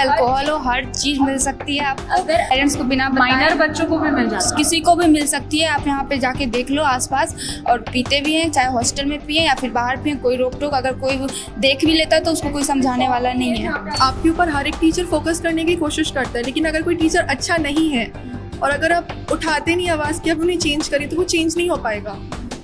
Alcohol हो, हर चीज़ मिल सकती है आपको। अगर पेरेंट्स को बिना माइनर बच्चों को भी मिल जाता है, किसी को भी मिल सकती है। आप यहाँ पे जाके देख लो आसपास, और पीते भी हैं, चाहे हॉस्टल में पिए या फिर बाहर पिए, कोई रोक टोक, अगर कोई देख भी लेता है तो उसको कोई समझाने वाला नहीं है। आपके ऊपर हर एक टीचर फोकस करने की कोशिश करता है, लेकिन अगर कोई टीचर अच्छा नहीं है और अगर आप उठाते नहीं आवाज़ कि आप उन्हें चेंज करें, तो वो चेंज नहीं हो पाएगा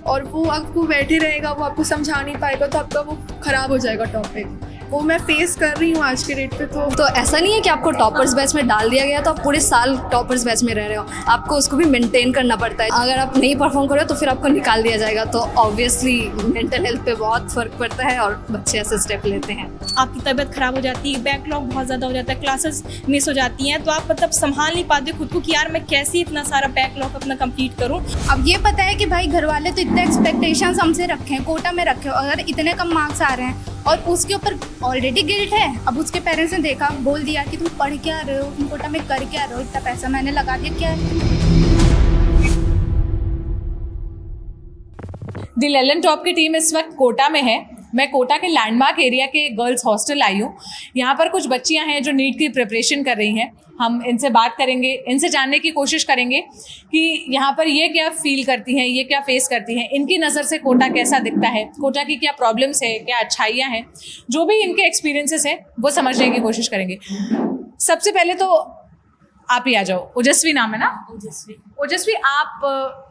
और वो आपको बैठे रहेगा, वो आपको समझा नहीं पाएगा, तो आपका वो ख़राब हो जाएगा टॉपिक। वो मैं फेस कर रही हूँ आज के डेट पे। तो ऐसा नहीं है कि आपको टॉपर्स बैच में डाल दिया गया तो आप पूरे साल टॉपर्स बैच में रह रहे हो, आपको उसको भी मेंटेन करना पड़ता है। अगर आप नहीं परफॉर्म करो तो फिर आपको निकाल दिया जाएगा, तो ऑब्वियसली मेंटल हेल्थ पे बहुत फ़र्क पड़ता है और बच्चे ऐसे स्टेप लेते हैं। आपकी तबीयत खराब हो जाती है, बैकलॉग बहुत ज़्यादा हो जाता है, क्लासेस मिस हो जाती हैं, तो आप मतलब संभाल नहीं पाते खुद को कि यार मैं कैसे इतना सारा बैकलॉग अपना कंप्लीट करूँ। अब ये पता है कि भाई घर वाले तो इतने एक्सपेक्टेशंस हमसे रखे हैं, कोटा में रखे हो, अगर इतने कम मार्क्स आ रहे हैं और उसके ऊपर ऑलरेडी गिल्ट है। अब उसके पेरेंट्स ने देखा, बोल दिया कि तुम पढ़ क्या रहे हो, तुम कोटा में कर क्या रहे हो, इतना पैसा मैंने लगा दिया, क्या है। द लेलन टॉप की टीम इस वक्त कोटा में है। मैं कोटा के लैंडमार्क एरिया के गर्ल्स हॉस्टल आई हूँ। यहाँ पर कुछ बच्चियाँ हैं जो नीट की प्रिपरेशन कर रही हैं। हम इनसे बात करेंगे, इनसे जानने की कोशिश करेंगे कि यहाँ पर ये क्या फील करती हैं, ये क्या फेस करती हैं, इनकी नज़र से कोटा कैसा दिखता है, कोटा की क्या प्रॉब्लम्स है, क्या अच्छाइयाँ हैं, जो भी इनके एक्सपीरियंसेस हैं वो समझने की कोशिश करेंगे। सबसे पहले तो आप ही आ जाओ। ओजस्वी नाम है ना? ओजस्वी, आप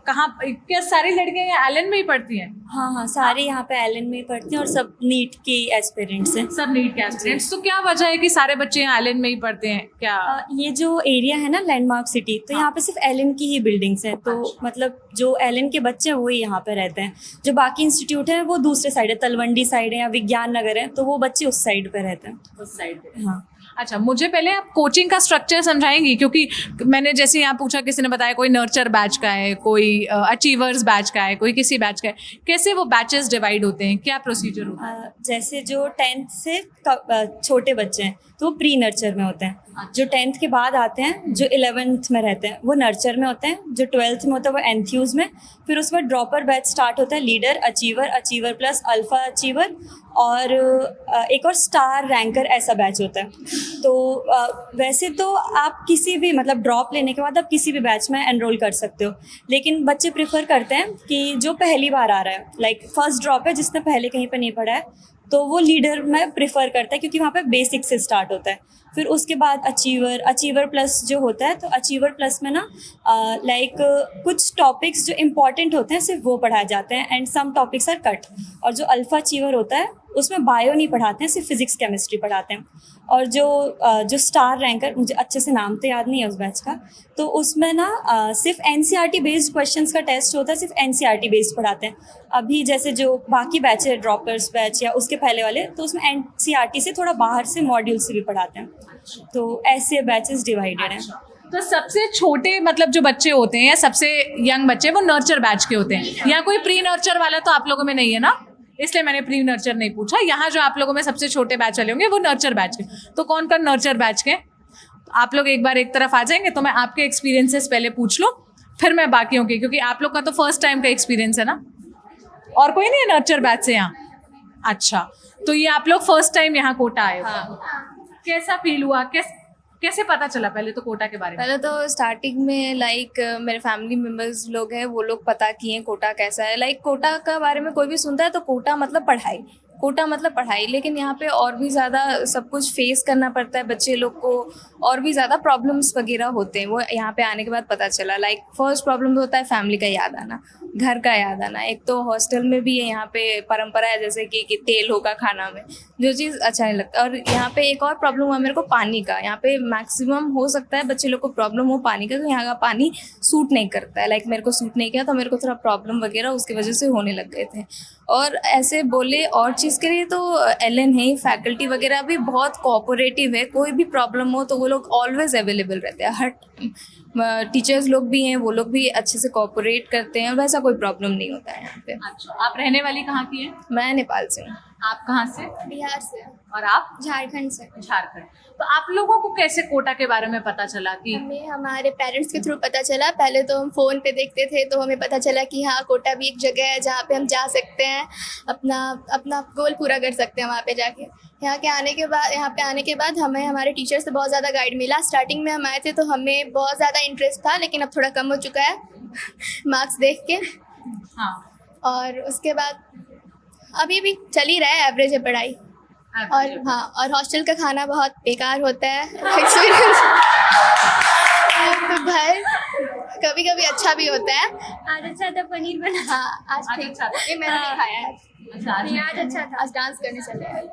कहाँ, क्या सारी लड़कियाँ यहाँ एलन में ही पढ़ती हैं? हाँ, सारे यहाँ पे एलन में ही पढ़ते हैं और सब नीट के एस्पिरेंट्स हैं। सब नीट के एस्पिरेंट्स। तो क्या वजह है कि सारे बच्चे यहाँ एलन में ही पढ़ते हैं? क्या ये जो एरिया है ना लैंडमार्क सिटी, तो यहाँ पे सिर्फ एलन की ही बिल्डिंग्स हैं, तो मतलब जो एलन के बच्चे हैं वही यहाँ पे रहते हैं। जो बाकी इंस्टीट्यूट है वो दूसरे साइड है, तलवंडी साइड है या विज्ञान नगर है, तो वो बच्चे उस साइड पे रहते हैं। उस साइड पे? हाँ। अच्छा, मुझे पहले आप कोचिंग का स्ट्रक्चर समझाएंगी, क्योंकि मैंने जैसे यहाँ पूछा, किसी ने बताया कोई नर्चर बैच का है, कोई अचीवर्स बैच का है, कोई किसी बैच का है, कैसे वो बैचेस डिवाइड होते हैं, क्या प्रोसीजर होता है? जैसे जो 10th से छोटे बच्चे हैं तो वो प्री नर्चर में होते हैं, जो 10th के बाद आते हैं, जो 11th में रहते हैं वो नर्चर में होते हैं, जो 12th में होता है वो एंथ्यूज में, फिर उसके बाद ड्रॉपर बैच स्टार्ट होता है, leader, achiever, achiever plus, alpha achiever और एक और स्टार रैंकर, ऐसा बैच होता है। तो वैसे तो आप किसी भी मतलब ड्रॉप लेने के बाद आप किसी भी बैच में एनरोल कर सकते हो, लेकिन बच्चे प्रेफर करते हैं कि जो पहली बार आ रहा है, लाइक फर्स्ट ड्रॉप है जिसने पहले कहीं पर नहीं पढ़ा है, तो वो लीडर में प्रेफर करता है, क्योंकि वहाँ पे बेसिक से स्टार्ट होता है। फिर उसके बाद अचीवर प्लस जो होता है, तो अचीवर प्लस में ना लाइक कुछ टॉपिक्स जो इम्पॉर्टेंट होते हैं सिर्फ वो पढ़ाए जाते हैं and some topics are cut. और जो अल्फा अचीवर होता है उसमें बायो नहीं पढ़ाते हैं, सिर्फ फिजिक्स केमिस्ट्री पढ़ाते हैं। और जो स्टार रैंकर, मुझे अच्छे से नाम तो याद नहीं है उस बैच का, तो उसमें ना सिर्फ एनसीईआरटी बेस्ड क्वेश्चंस का टेस्ट होता है, सिर्फ एनसीईआरटी बेस्ड पढ़ाते हैं। अभी जैसे जो बाकी बैच है, ड्रॉपर्स बैच या उसके पहले वाले, तो उसमें एनसीईआरटी से थोड़ा बाहर से मॉड्यूल से भी पढ़ाते हैं। तो ऐसे बैचेस डिवाइडेड हैं। तो सबसे छोटे मतलब जो बच्चे होते हैं या सबसे यंग बच्चे, वो नर्चर बैच के होते हैं। यहाँ कोई प्री नर्चर वाला तो आप लोगों में नहीं है ना, इसलिए मैंने प्री नर्चर नहीं पूछा। यहाँ जो आप लोगों में सबसे छोटे बैच वाले होंगे वो नर्चर बैच के। तो कौन कौन नर्चर बैच के? आप लोग एक बार एक तरफ आ जाएंगे तो मैं आपके एक्सपीरियंसेस पहले पूछ लूँ, फिर मैं बाकियों के, क्योंकि आप लोग का तो फर्स्ट टाइम का एक्सपीरियंस है ना। और कोई नहीं है नर्चर बैच से यहाँ? अच्छा, तो ये आप लोग फर्स्ट टाइम यहाँ कोटा आए हो। कैसा फील हुआ, कैसे पता चला पहले तो कोटा के बारे में? पहले तो स्टार्टिंग में लाइक मेरे फैमिली मेम्बर्स लोग हैं, वो लोग पता किए कोटा कैसा है। लाइक कोटा का बारे में कोई भी सुनता है तो कोटा मतलब पढ़ाई, कोटा मतलब पढ़ाई, लेकिन यहाँ पे और भी ज़्यादा सब कुछ फेस करना पड़ता है बच्चे लोग को, और भी ज़्यादा प्रॉब्लम्स वगैरह होते हैं। वो यहाँ पे आने के बाद पता चला। लाइक फर्स्ट प्रॉब्लम तो होता है फैमिली का याद आना, घर का याद आना। एक तो हॉस्टल में भी है यहाँ पे परंपरा है जैसे कि तेल होगा खाना में, जो चीज़ अच्छा नहीं लगता। और यहाँ पे एक और प्रॉब्लम हुआ मेरे को पानी का। यहाँ पे मैक्सिमम हो सकता है बच्चे लोग को प्रॉब्लम हो पानी का, तो यहाँ का पानी सूट नहीं करता है। लाइक मेरे को सूट नहीं किया तो मेरे को थोड़ा प्रॉब्लम वगैरह उसकी वजह से होने लग गए थे। और ऐसे बोले और चीज़ के लिए तो एलन है, फैकल्टी वगैरह भी बहुत कोऑपरेटिव है। कोई भी प्रॉब्लम हो तो वो लोग ऑलवेज अवेलेबल रहते हैं हर टाइम। टीचर्स लोग भी हैं, वो लोग भी अच्छे से कोऑपरेट करते हैं और वैसा कोई प्रॉब्लम नहीं होता है यहाँ पे। अच्छा, आप रहने वाली कहाँ की हैं? मैं नेपाल से हूँ। आप कहाँ से? बिहार से, और आप? झारखंड से। झारखंड। तो आप लोगों को कैसे कोटा के बारे में पता चला कि हमें हमारे पेरेंट्स के थ्रू पता चला। पहले तो हम फ़ोन पे देखते थे, तो हमें पता चला कि हाँ, कोटा भी एक जगह है जहाँ पे हम जा सकते हैं, अपना अपना गोल पूरा कर सकते हैं वहाँ पे जाके। यहाँ पे आने के बाद हमें हमारे टीचर से बहुत ज़्यादा गाइड मिला। स्टार्टिंग में हम आए थे तो हमें बहुत ज़्यादा इंटरेस्ट था, लेकिन अब थोड़ा कम हो चुका है मार्क्स देख के। हाँ, और उसके बाद अभी भी चल ही रहा है, एवरेज है पढ़ाई। और हाँ, और हॉस्टल का खाना बहुत बेकार होता है एक्सपीरियंस। तो घर कभी कभी अच्छा भी होता है। आज अच्छा था, पनीर बना। हाँ, आज ठीक अच्छा था। ये मैंने नहीं खाया है। अच्छा, आज आज अच्छा था। आज डांस करने चले हैं।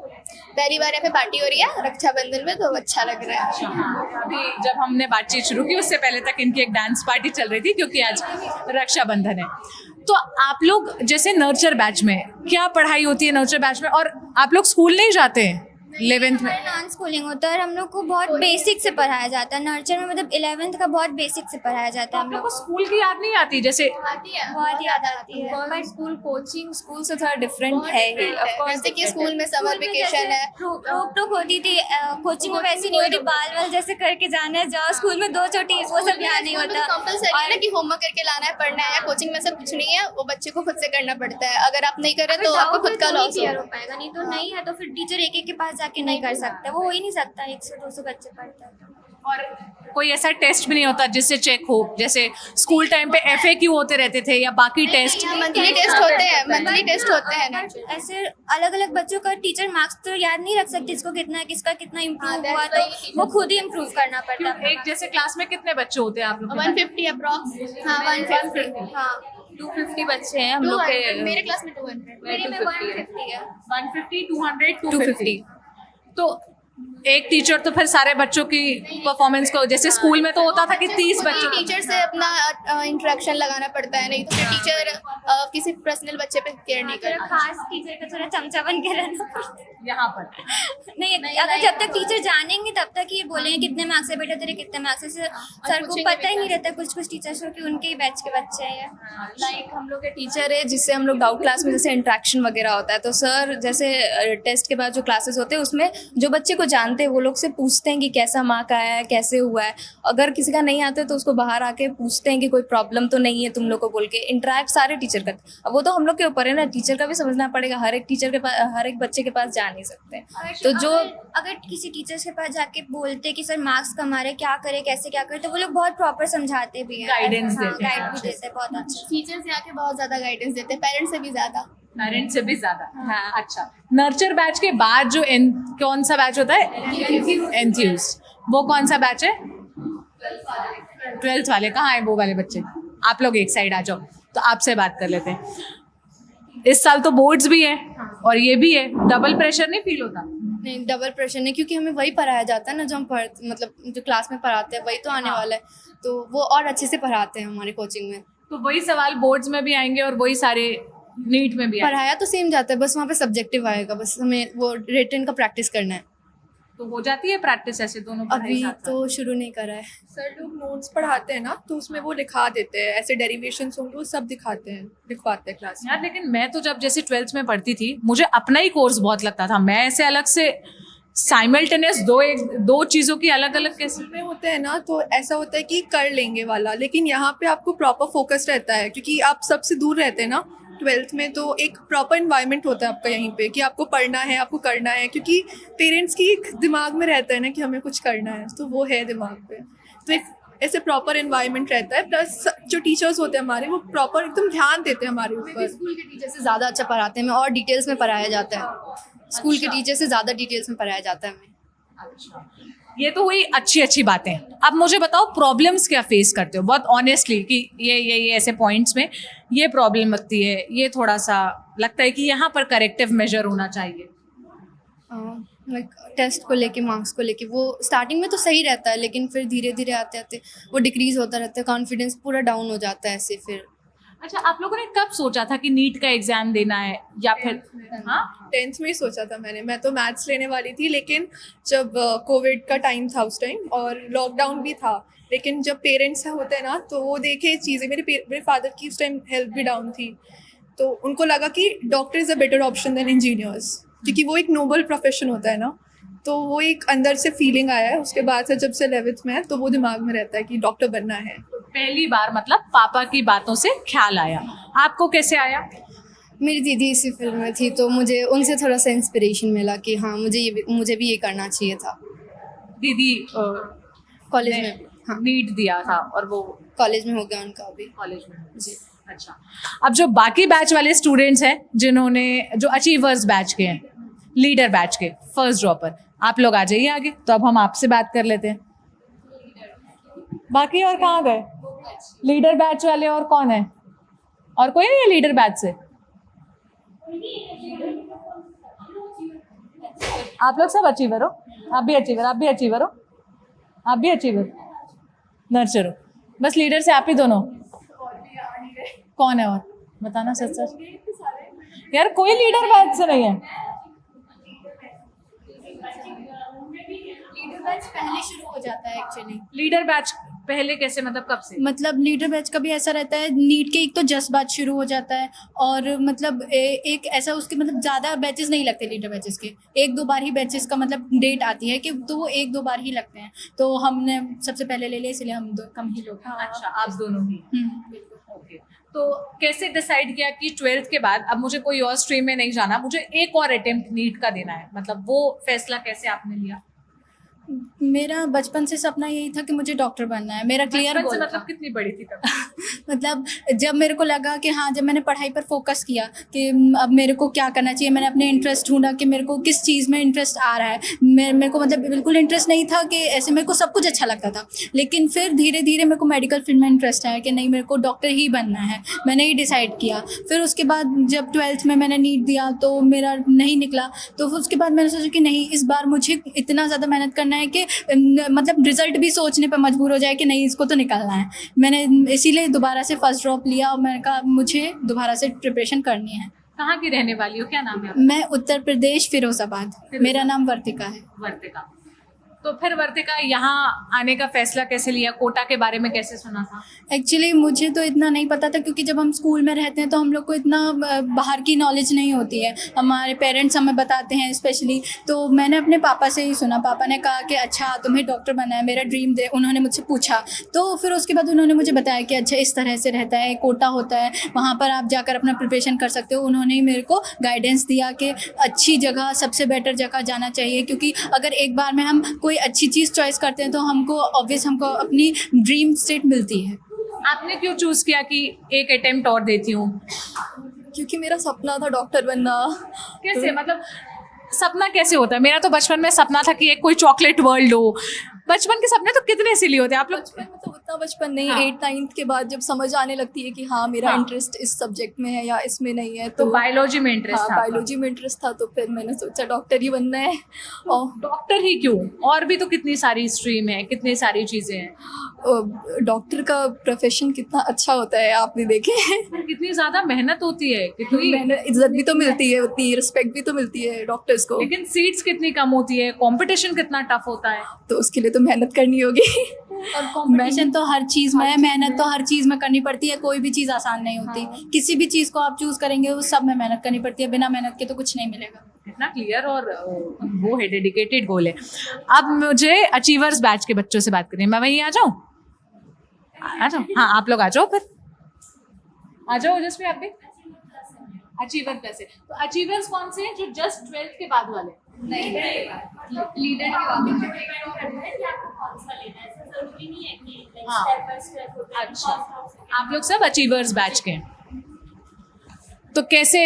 पहली बार यहाँ पे पार्टी हो रही है रक्षाबंधन में, तो अच्छा लग रहा है। अभी जब हमने बातचीत शुरू की उससे पहले तक इनकी एक डांस पार्टी चल रही थी, क्योंकि आज रक्षाबंधन है। तो आप लोग जैसे नर्चर बैच में क्या पढ़ाई होती है नर्चर बैच में, और आप लोग स्कूल नहीं जाते हैं 11th में? नॉन स्कूलिंग होता है और हम लोग को बहुत बेसिक से पढ़ाया जाता है। नर्चर में मतलब 11th का बहुत बेसिक से पढ़ाया जाता है आप हम लोग लोग को स्कूल की याद नहीं आती? जैसे आती है, बहुत याद आती है। बट स्कूल कोचिंग स्कूल से थोड़ा डिफरेंट है ही। ऑफ कोर्स जैसे कि स्कूल में समर वेकेशन है, रोक टोक होती थी, कोचिंग में वैसी नहीं होती। बाल वाल जैसे करके जाना है, जाओ स्कूल में 2 चोटी, वो सब यहाँ नहीं होता। कंपलसरी है ना कि होमवर्क करके लाना है, पढ़ना है। कोचिंग में सब कुछ नहीं है, वो बच्चे को खुद से करना पड़ता है। अगर आप नहीं करें तो आपको खुद का लॉस क्लियर हो पाएगा, नहीं तो नहीं है तो फिर टीचर एक के पास जाके नहीं कर सकता। वो हो ही नहीं सकता, 100-200 बच्चे पढ़ते हैं। और कोई ऐसा टेस्ट भी नहीं होता जिससे चेक हो, जैसे स्कूल टाइम पे FAQ होते रहते थे या बाकी टेस्ट? मंथली टेस्ट होते हैं, मंथली टेस्ट होते हैं ना। ऐसे अलग अलग बच्चों का टीचर मार्क्स तो याद नहीं रख सकते, इसको कितना है, किसका कितना इम्प्रूव हुआ, तो वो खुद ही इम्प्रूव करना पड़ता है। एक जैसे क्लास में कितने बच्चे होते हैं आप लोग? 150 अप्रॉक्स। हाँ, 150। हाँ, 250 बच्चे हैं हम लोग के। मेरे क्लास में 200। मेरे में 150 है। 150, 200, 250। तो एक टीचर तो फिर सारे बच्चों की परफॉर्मेंस को, जैसे स्कूल में तो होता था कि 30 बच्चों टीचर से अपना इंटरेक्शन लगाना पड़ता है, नहीं तो फिर टीचर किसी पर्सनल बच्चे पे केयर नहीं थोड़ा करता। खास टीचर का थोड़ा चमचा बन के रहना पड़ता है। यहाँ पर नहीं, अगर जब तक टीचर जानेंगे तब तक ये बोलेंगे कितने मार्क्स है बेटा तेरे, कितने मार्क्स है। सर को पता ही नहीं रहता कुछ टीचर्स को कि उनके ही बैच के बच्चे हैं। लाइक हम लोग के टीचर है जिससे हम लोग डाउट क्लास में जैसे इंटरेक्शन वगैरह होता है, तो सर जैसे टेस्ट के बाद जो क्लासेस होते हैं उसमें जो बच्चे को जानते हैं वो लोग से पूछते हैं कि कैसा मार्क आया है, कैसे हुआ है। अगर किसी का नहीं आता है तो उसको बाहर आके पूछते हैं कि कोई प्रॉब्लम तो नहीं है तुम लोग को, बोल के इंटरेक्ट सारे टीचर करते हैं। अब वो तो हम लोग के ऊपर है ना, टीचर का भी समझना पड़ेगा। हर एक टीचर के पास, हर एक बच्चे के पास जा नहीं सकते हैं। तो जो अगर किसी टीचर के पास जाके बोलते कि सर मार्क्स कम आ रहे, क्या करे कैसे क्या करे, तो वो लोग बहुत प्रॉपर समझाते भी हैं, Guidance देते हैं। गाइड भी देते हैं बहुत अच्छा। टीचर्स यहाँ के बहुत ज्यादा गाइडेंस देते हैं, पेरेंट्स से भी ज्यादा। पेरेंट्स से भी ज्यादा। हाँ, अच्छा। नर्चर बैच के बाद जो कौन सा बैच होता है? एंथ्यूज। वो कौन सा बैच है? 12th वाले। कहाँ है वो वाले बच्चे? आप लोग एक साइड आ जाओ, तो आपसे बात कर लेते हैं। इस साल तो बोर्ड्स भी है और ये भी है, डबल प्रेशर नहीं फील होता? नहीं, डबल प्रेशर नहीं, क्योंकि हमें वही पढ़ाया जाता है ना जो हम मतलब जो क्लास में पढ़ाते हैं वही तो आने वाला है, तो वो और अच्छे से पढ़ाते हैं हमारे कोचिंग में। तो वही सवाल बोर्ड्स में भी आएंगे और वही सारे नीट में भी आएंगे। पढ़ाया तो सेम जाता है, बस वहाँ पे सब्जेक्टिव आएगा, बस हमें वो रिटन का प्रैक्टिस करना है। तो हो जाती है प्रैक्टिस ऐसे दोनों पढ़ाई अभी साथ साथ? तो शुरू नहीं करा है। सर लोग नोट्स पढ़ाते हैं ना, तो उसमें वो लिखा देते हैं, ऐसे डेरिवेशंस होंगे वो सब दिखाते हैं, लिखवाते हैं क्लास में। यार लेकिन मैं तो जब जैसे 12th में पढ़ती थी, मुझे अपना ही कोर्स बहुत लगता था। मैं ऐसे अलग से साइमल्टेनियस दो चीज़ों की अलग अलग कैसे? स्कूल में होते हैं ना तो ऐसा होता है कि कर लेंगे वाला, लेकिन यहाँ पे आपको प्रॉपर फोकस रहता है, क्योंकि आप सबसे दूर रहते हैं ना 12th में, तो एक प्रॉपर इन्वायरमेंट होता है आपका यहीं पे कि आपको पढ़ना है, आपको करना है, क्योंकि पेरेंट्स की एक दिमाग में रहता है ना कि हमें कुछ करना है, तो वो है दिमाग पे। तो एक ऐसे प्रॉपर इन्वायरमेंट रहता है, प्लस जो टीचर्स होते हैं हमारे वो प्रॉपर एकदम ध्यान देते हैं हमारे ऊपर। स्कूल के टीचर से ज़्यादा अच्छा पढ़ाते हैं हमें, और डिटेल्स में पढ़ाया जाता है। स्कूल के टीचर से ज़्यादा डिटेल्स में पढ़ाया जाता है हमें। अच्छा, ये तो हुई अच्छी बातें। अब मुझे बताओ प्रॉब्लम्स क्या फेस करते हो, बहुत ऑनेस्टली, कि ये ऐसे पॉइंट्स में ये प्रॉब्लम लगती है, ये थोड़ा सा लगता है कि यहाँ पर करेक्टिव मेजर होना चाहिए। लाइक टेस्ट को लेके, मार्क्स को लेके, वो स्टार्टिंग में तो सही रहता है, लेकिन फिर धीरे धीरे आते आते वो डिक्रीज होता रहता है, कॉन्फिडेंस पूरा डाउन हो जाता है ऐसे फिर। अच्छा, आप लोगों ने कब सोचा था कि नीट का एग्जाम देना है, या फिर? हाँ, 10th में ही सोचा था मैंने। मैं तो मैथ्स लेने वाली थी, लेकिन जब कोविड का टाइम था उस टाइम और लॉकडाउन भी था, लेकिन जब पेरेंट्स होते हैं ना तो वो देखे चीज़ें, मेरे फादर की उस टाइम हेल्थ भी डाउन थी, तो उनको लगा कि doctor is a better option than engineers, क्योंकि वो एक नोबल प्रोफेशन होता है ना। तो वो एक अंदर से फीलिंग आया है। उसके बाद से जब से 11th में है तो वो दिमाग में रहता है कि डॉक्टर बनना है। पहली बार मतलब पापा की बातों से ख्याल आया, आपको कैसे आया? मेरी दीदी इसी फील्ड में थी तो मुझे उनसे थोड़ा सा इंस्पिरेशन मिला कि हाँ मुझे भी ये करना चाहिए था। दीदी कॉलेज में भी, हाँ नीट दिया था और वो कॉलेज में हो गया उनका भी। कॉलेज में जी। अच्छा, अब जो बाकी बैच वाले स्टूडेंट्स हैं जिन्होंने, जो अचीवर्स बैच के हैं, लीडर बैच के फर्स्ट ड्रॉपर, आप लोग आ जाइए आगे। तो अब हम आपसे बात कर लेते हैं। बाकी और कहाँ गए लीडर बैच वाले? और कौन है? और कोई नहीं है लीडर बैच से? आप लोग सब अचीवर हो? आप भी अचीवर, आप भी अचीवर हो, आप भी अचीवर, नर्चर हो, बस लीडर से आप ही दोनों? कौन है और? बताना सच सच यार, कोई लीडर बैच से नहीं है। लीडर बैच पहले शुरू हो जाता है एक्चुअली। लीडर बैच पहले कैसे, मतलब कब से? मतलब लीडर बैच का भी ऐसा रहता है, नीट के एक तो जस्ट बैच शुरू हो जाता है, और मतलब एक ऐसा उसके मतलब ज़्यादा बैचेस नहीं लगते लीडर बैचेस के, 1-2 बार ही बैचेस का मतलब डेट आती है कि तो वो 1-2 बार ही लगते हैं। तो हमने सबसे पहले ले लिया, इसलिए हम कम ही लोग। अच्छा, आप दोनों ही? ओके, तो कैसे डिसाइड किया कि 12th के बाद अब मुझे कोई और स्ट्रीम में नहीं जाना, मुझे एक और अटेम्प्ट नीट का देना है, मतलब वो फैसला कैसे आपने लिया? मेरा बचपन से सपना यही था कि मुझे डॉक्टर बनना है, मेरा क्लियर गोल था। मतलब कितनी बड़ी थी तब? मतलब जब मेरे को लगा कि हाँ, जब मैंने पढ़ाई पर फोकस किया कि अब मेरे को क्या करना चाहिए, मैंने अपने इंटरेस्ट ढूंढा कि मेरे को किस चीज़ में इंटरेस्ट आ रहा है। मेरे को मतलब बिल्कुल इंटरेस्ट नहीं था कि ऐसे, मेरे को सब कुछ अच्छा लगता था, लेकिन फिर धीरे धीरे मेरे को मेडिकल फील्ड में इंटरेस्ट आया कि नहीं, मेरे को डॉक्टर ही बनना है। मैंने ही डिसाइड किया। फिर उसके बाद जब 12th में मैंने नीट दिया तो मेरा नहीं निकला, तो फिर उसके बाद मैंने सोचा कि नहीं, इस बार मुझे इतना ज़्यादा मेहनत करना है कि मतलब रिजल्ट भी सोचने पर मजबूर हो जाए कि नहीं, इसको तो निकालना है। मैंने इसीलिए दोबारा से फर्स्ट ड्रॉप लिया और मैंने कहा मुझे दोबारा से प्रिपरेशन करनी है। कहाँ की रहने वाली हो, क्या नाम है आपका? मैं उत्तर प्रदेश फिरोजाबाद, मेरा नाम वर्तिका है। वर्तिका। तो फिर वर्तिका यहाँ आने का फैसला कैसे लिया, कोटा के बारे में कैसे सुना था? एक्चुअली मुझे तो इतना नहीं पता था, क्योंकि जब हम स्कूल में रहते हैं तो हम लोग को इतना बाहर की नॉलेज नहीं होती है, हमारे पेरेंट्स हमें बताते हैं स्पेशली। तो मैंने अपने पापा से ही सुना, पापा ने कहा कि अच्छा तुम्हें डॉक्टर बनना है, मेरा ड्रीम दे, उन्होंने मुझसे पूछा। तो फिर उसके बाद उन्होंने मुझे बताया कि अच्छा इस तरह से रहता है, कोटा होता है, वहाँ पर आप जाकर अपना प्रिपरेशन कर सकते हो। उन्होंने ही मेरे को गाइडेंस दिया कि अच्छी जगह, सबसे बेटर जगह जाना चाहिए, क्योंकि अगर एक बार में हम कोई अच्छी चीज़ चॉइस करते हैं तो हमको अपनी ड्रीम स्टेट मिलती है। आपने क्यों चूज किया कि एक अटेम्प्ट और देती हूँ? क्योंकि मेरा सपना था डॉक्टर बनना। कैसे, मतलब सपना कैसे होता है? मेरा तो बचपन में सपना था कि एक कोई चॉकलेट वर्ल्ड हो। बचपन के सपने तो कितने सिली होते हैं आप लोग? बचपन में तो उतना बचपन नहीं, हाँ। 8-9 के बाद जब समझ आने लगती है कि हाँ मेरा हाँ। इंटरेस्ट इस सब्जेक्ट में है या इसमें नहीं है, तो बायोलॉजी में इंटरेस्ट हाँ, था? बायोलॉजी में इंटरेस्ट था, तो फिर मैंने सोचा डॉक्टर ही बनना है। और डॉक्टर ही क्यों? और भी तो कितनी सारी स्ट्रीम है, कितनी सारी चीजें हैं। डॉक्टर का प्रोफेशन कितना अच्छा होता है, आपने देखे कितनी ज्यादा मेहनत होती है, कितनी मेहनत, इज्जत भी तो मिलती है, उतनी रिस्पेक्ट भी तो मिलती है डॉक्टर्स को, लेकिन सीट्स कितनी कम होती है, कंपटीशन कितना टफ होता है। तो उसके लिए तो मेहनत करनी होगी। और कॉम्पिटिशन तो हर चीज़ में है, मेहनत तो हर चीज़ में करनी पड़ती है, कोई भी चीज़ आसान नहीं होती। किसी भी चीज़ को आप चूज़ करेंगे उस सब में मेहनत करनी पड़ती है, बिना मेहनत के तो कुछ नहीं मिलेगा। इतना क्लियर और वो है, डेडिकेटेड गोल है। अब मुझे अचीवर्स बैच के बच्चों से बात करनी है। मैं वहीं आ जाऊँ? हाँ, आप लोग आ जाओ, फिर आ जाओ ओजस्वी, आप भी अचीवर प्लस है। तो अचीवर्स कौन से हैं? जो जस्ट 12th के बाद वाले? लीडर हाँ। अच्छा, आप लोग सब अचीवर्स बैच के हैं। तो कैसे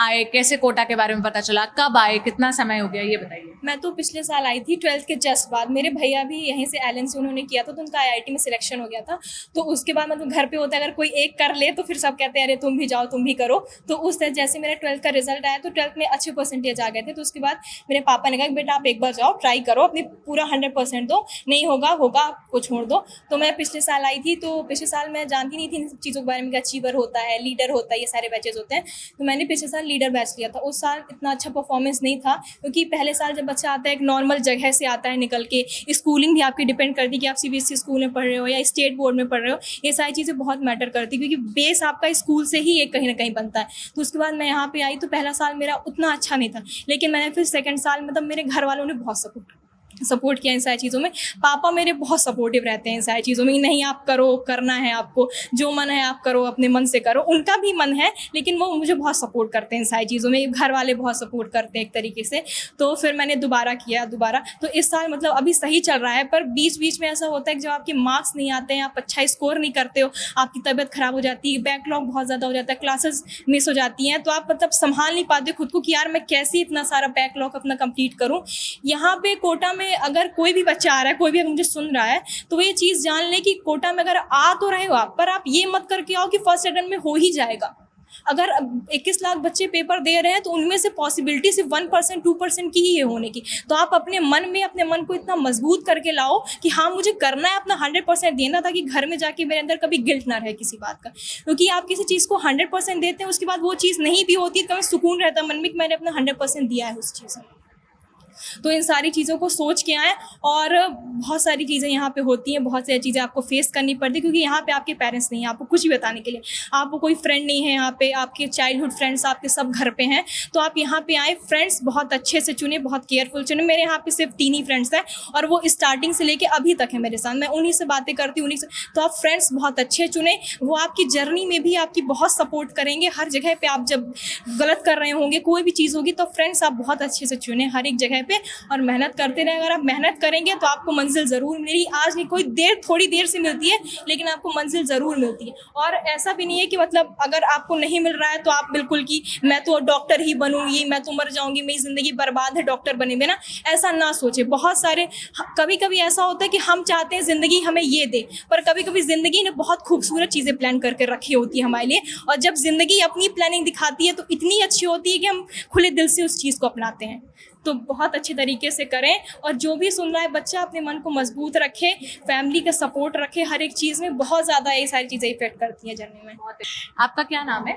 आए, कैसे कोटा के बारे में पता चला, कब आए, कितना समय हो गया, ये बताइए। मैं तो पिछले साल आई थी 12th के जस्ट बाद। मेरे भैया भी यहीं से एलन से उन्होंने किया था, तो उनका IIT में सिलेक्शन हो गया था। तो उसके बाद मतलब घर पे होता है, अगर कोई एक कर ले तो फिर सब कहते हैं अरे तुम भी जाओ, तुम भी करो। तो उस तरह जैसे मेरा 12th का रिजल्ट आया तो 12th में अच्छे परसेंटेज आ गए थे। तो उसके बाद मेरे पापा ने कहा कि बेटा आप एक बार जाओ, ट्राई करो, अपनी पूरा 100% दो, नहीं होगा आपको छोड़ दो। तो मैं पिछले साल आई थी, तो पिछले साल मैं जानती नहीं थी इन सब चीज़ों के बारे में, अचीवर होता है, लीडर होता है, ये सारे बैचेज होते हैं। तो मैंने पिछले साल लीडर बैच लिया था। उस साल इतना अच्छा परफॉर्मेंस नहीं था, क्योंकि पहले साल जब बच्चा आता है एक नॉर्मल जगह से आता है निकल के, स्कूलिंग भी आपकी डिपेंड करती है कि आप CBSE स्कूल में पढ़ रहे हो या स्टेट बोर्ड में पढ़ रहे हो। ये सारी चीज़ें बहुत मैटर करती है, क्योंकि बेस आपका स्कूल से ही एक कहीं ना कहीं बनता है। तो उसके बाद मैं यहाँ पे आई तो पहला साल मेरा उतना अच्छा नहीं था, लेकिन मैंने फिर सेकेंड साल मतलब मेरे घर वालों ने बहुत सपोर्ट किया इन सारी चीज़ों में। पापा मेरे बहुत सपोर्टिव रहते हैं इन सारी चीज़ों में, नहीं आप करो, करना है आपको, जो मन है आप करो, अपने मन से करो। उनका भी मन है, लेकिन वो मुझे बहुत सपोर्ट करते हैं इन सारी चीज़ों में। घर वाले बहुत सपोर्ट करते हैं एक तरीके से। तो फिर मैंने दोबारा किया तो इस साल मतलब अभी सही चल रहा है। पर बीच बीच में ऐसा होता है कि जब आपके मार्क्स नहीं आते हैं, आप अच्छा स्कोर नहीं करते हो, आपकी तबीयत खराब हो जाती है, बैकलॉग बहुत ज़्यादा हो जाता है, क्लासेस मिस हो जाती हैं, तो आप मतलब संभाल नहीं पाते खुद को कि यार मैं कैसे इतना सारा बैकलॉग अपना कंप्लीट करूँ। यहाँ पे कोटा में अगर कोई भी बच्चा आ रहा है, कोई भी अगर मुझे सुन रहा है, तो वो ये चीज़ जान ले कि कोटा में अगर आ तो रहे हो आप, पर आप ये मत करके आओ कि फर्स्ट अटेम्प्ट में हो ही जाएगा। अगर 21 लाख बच्चे पेपर दे रहे हैं तो उनमें से पॉसिबिलिटी सिर्फ 1% 2% की ही है होने की। तो आप अपने मन को इतना मजबूत करके लाओ कि हाँ मुझे करना है, अपना 100% देना, ताकि घर में जाके मेरे अंदर कभी गिल्ट ना रहे किसी बात का। क्योंकि आप किसी चीज़ को 100% देते हैं, उसके बाद वो चीज़ नहीं भी होती तो हमें सुकून रहता है मन में कि मैंने अपना 100% दिया है उस चीज़ में। तो इन सारी चीज़ों को सोच के आएँ। और बहुत सारी चीज़ें यहाँ पे होती हैं, बहुत सारी चीज़ें आपको फेस करनी पड़ती है, क्योंकि यहाँ पे आपके पेरेंट्स नहीं हैं आपको कुछ भी बताने के लिए, आपको कोई फ्रेंड नहीं है यहाँ पे, आपके चाइल्डहुड फ्रेंड्स आपके सब घर पे हैं। तो आप यहाँ पे आए, फ्रेंड्स बहुत अच्छे से चुने, बहुत केयरफुल चुने। मेरे यहाँ पे सिर्फ 3 ही फ्रेंड्स हैं, और वो स्टार्टिंग से लेके अभी तक है मेरे साथ, मैं उन्हीं से बातें करती हूँ, उन्हीं से। तो आप फ्रेंड्स बहुत अच्छे चुने, वो आपकी जर्नी में भी आपकी बहुत सपोर्ट करेंगे। हर जगह पे आप जब गलत कर रहे होंगे, कोई भी चीज़ होगी, तो फ्रेंड्स आप बहुत अच्छे से चुने हर एक जगह पे, और मेहनत करते रहे। अगर आप मेहनत करेंगे तो आपको मंजिल ज़रूर मिलेगी। आज नहीं, कोई थोड़ी देर से मिलती है, लेकिन आपको मंजिल ज़रूर मिलती है। और ऐसा भी नहीं है कि मतलब अगर आपको नहीं मिल रहा है तो आप बिल्कुल कि मैं तो डॉक्टर ही बनूंगी, मैं तो मर जाऊंगी, मेरी ज़िंदगी बर्बाद है डॉक्टर बने बिना, ऐसा ना सोचे। बहुत सारे कभी कभी ऐसा होता है कि हम चाहते हैं ज़िंदगी हमें ये दे, पर कभी कभी ज़िंदगी ने बहुत खूबसूरत चीज़ें प्लान करके रखी होती है हमारे लिए, और जब ज़िंदगी अपनी प्लानिंग दिखाती है तो इतनी अच्छी होती है कि हम खुले दिल से उस चीज़ को अपनाते हैं। तो बहुत अच्छे तरीके से करें, और जो भी सुन रहा है बच्चा अपने मन को मजबूत रखे, फैमिली का सपोर्ट रखे, हर एक चीज़ में बहुत ज़्यादा ये सारी चीज़ें इफेक्ट करती हैं जर्नी में। आपका क्या नाम है?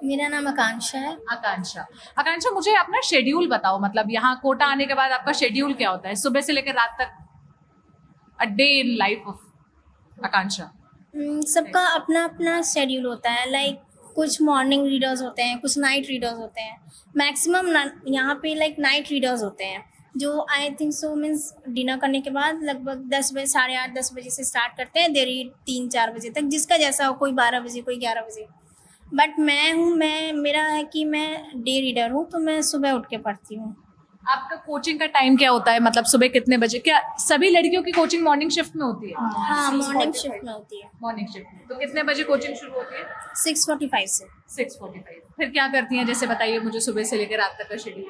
मेरा नाम आकांक्षा है। आकांक्षा, मुझे अपना शेड्यूल बताओ, मतलब यहाँ कोटा आने के बाद आपका शेड्यूल क्या होता है, सुबह से लेकर रात तक, a day in life of Akanksha? सबका अपना अपना शेड्यूल होता है। लाइक कुछ मॉर्निंग रीडर्स होते हैं, कुछ नाइट रीडर्स होते हैं। मैक्सिमम यहाँ पे लाइक नाइट रीडर्स होते हैं, जो I think so means dinner करने के बाद लगभग 10 बजे, 8:30 10 बजे से स्टार्ट करते हैं, दे रीड 3-4 बजे तक, जिसका जैसा हो, कोई 12 बजे, कोई 11 बजे। बट मेरा है कि मैं डे रीडर हूँ, तो मैं सुबह उठ के पढ़ती हूँ। आपका कोचिंग का टाइम क्या होता है, मतलब सुबह कितने बजे? क्या सभी लड़कियों की कोचिंग मॉर्निंग शिफ्ट में होती है? हाँ, मॉर्निंग शिफ्ट में होती है। मॉर्निंग शिफ्ट में। तो कितने बजे कोचिंग शुरू होती है? 6:45 से। 6:45। फिर क्या करती हैं, जैसे बताइए मुझे सुबह से लेकर रात तक का शेड्यूल।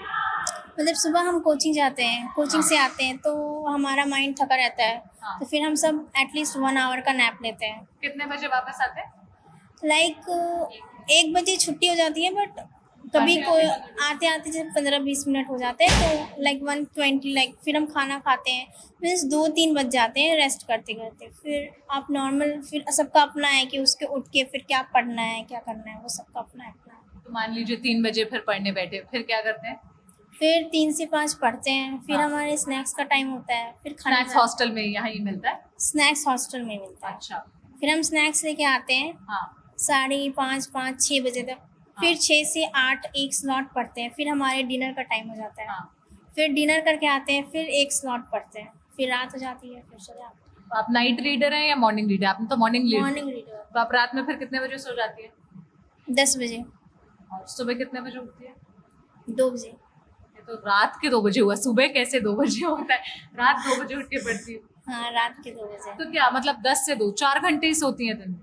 मतलब सुबह हम कोचिंग जाते हैं, कोचिंग से आते हैं तो हमारा माइंड थका रहता है, तो फिर हम सब एटलीस्ट 1 आवर का नैप लेते हैं। कितने बजे वापस आते हैं? लाइक 1 बजे छुट्टी हो जाती है, बट कभी कोई आते आते जब 15-20 मिनट हो जाते हैं तो लाइक 1:20, लाइक फिर हम खाना खाते हैं, मीन्स 2-3 बज जाते हैं रेस्ट करते करते। फिर आप नॉर्मल, फिर सबका अपना है कि उसके उठ के फिर क्या पढ़ना है, क्या करना है, वो सबका अपना है। तो मान लीजिए 3 बजे फिर पढ़ने बैठे, फिर क्या करते हैं? फिर 3 से 5 पढ़ते हैं, फिर हमारे स्नैक्स का टाइम होता है, फिर खाना। स्नैक्स हॉस्टल में यहाँ ही मिलता है? स्नैक्स हॉस्टल में मिलता है। अच्छा। फिर हम स्नैक्स लेके आते हैं 5:30 5-6 बजे तक। फिर 6 से 8 एक स्लॉट पढ़ते हैं, फिर हमारे डिनर का टाइम हो जाता है। फिर डिनर करके आते हैं, फिर एक स्लॉट पढ़ते हैं, फिर रात हो जाती है, फिर सो जाते हैं। तो आप नाइट रीडर हैं या मॉर्निंग रीडर? आपने तो मॉर्निंग रीडर। तो आप रात में फिर कितने बजे सो जाती है? 10 बजे। और सुबह कितने बजे उठती है? 2 बजे। ये तो रात के 2 बजे हुआ, सुबह कैसे 2 बजे होता है? रात 2 बजे उठ के पढ़ती हूँ। हाँ, रात के 2 बजे। तो क्या मतलब 10 से 2 4 घंटे ही सोती हैं दिन में?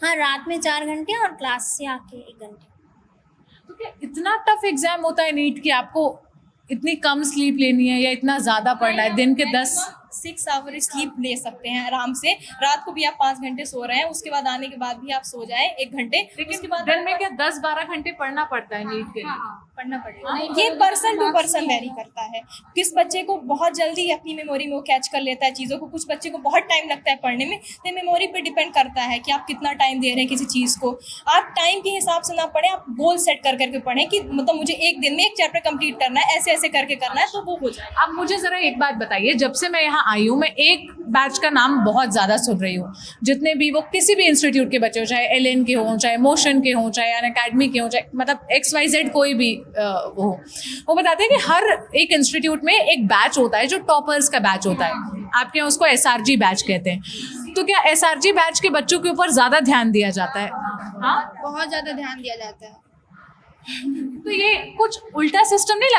हाँ, रात में 4 घंटे और क्लास से आके 1 घंटे। तो तो क्या इतना टफ एग्जाम होता है नीट की, आपको इतनी कम स्लीप लेनी है या इतना ज्यादा पढ़ना है? दिन के 10 6 आवर स्लीप ले सकते हैं आराम से। रात को भी आप 5 घंटे सो रहे हैं, उसके बाद आने के बाद भी आप सो जाएं 1 घंटे, उसके बाद दिन में क्या 10-12 घंटे पढ़ना पड़ता है नीट के लिए? पढ़ना पड़ेगा। ये पर्सन टू पर्सन वेरी करता है। किस बच्चे को बहुत जल्दी अपनी मेमोरी में वो कैच कर लेता है चीज़ों को, कुछ बच्चे को बहुत टाइम लगता है पढ़ने में। तो मेमोरी पे डिपेंड करता है कि आप कितना टाइम दे रहे हैं किसी चीज़ को। आप टाइम के हिसाब से ना पढ़ें, आप गोल सेट कर करके पढ़ें कि मतलब मुझे 1 दिन में 1 चैप्टर कंप्लीट करना है, ऐसे ऐसे करके करना है, तो वो हो जाए। अब मुझे जरा एक बात बताइए, जब से मैं यहाँ आई हूँ मैं एक बैच का नाम बहुत ज़्यादा सुन रही हूँ, जितने भी वो किसी भी इंस्टीट्यूट के बच्चे हो, चाहे LN के हों, चाहे मोशन के हों, चाहे अनअकैडमी के हों, चाहे मतलब XYZ कोई भी वो बताते हैं कि हर एक इंस्टीट्यूट में एक बैच होता है जो टॉपर्स का बैच होता है। आपके यहाँ उसको SRG बैच कहते हैं। तो क्या SRG बैच के बच्चों के ऊपर ज़्यादा ध्यान दिया जाता है? हाँ, बहुत ज़्यादा ध्यान दिया जाता है। तो ये कुछ उल्टा सिस्टम नहीं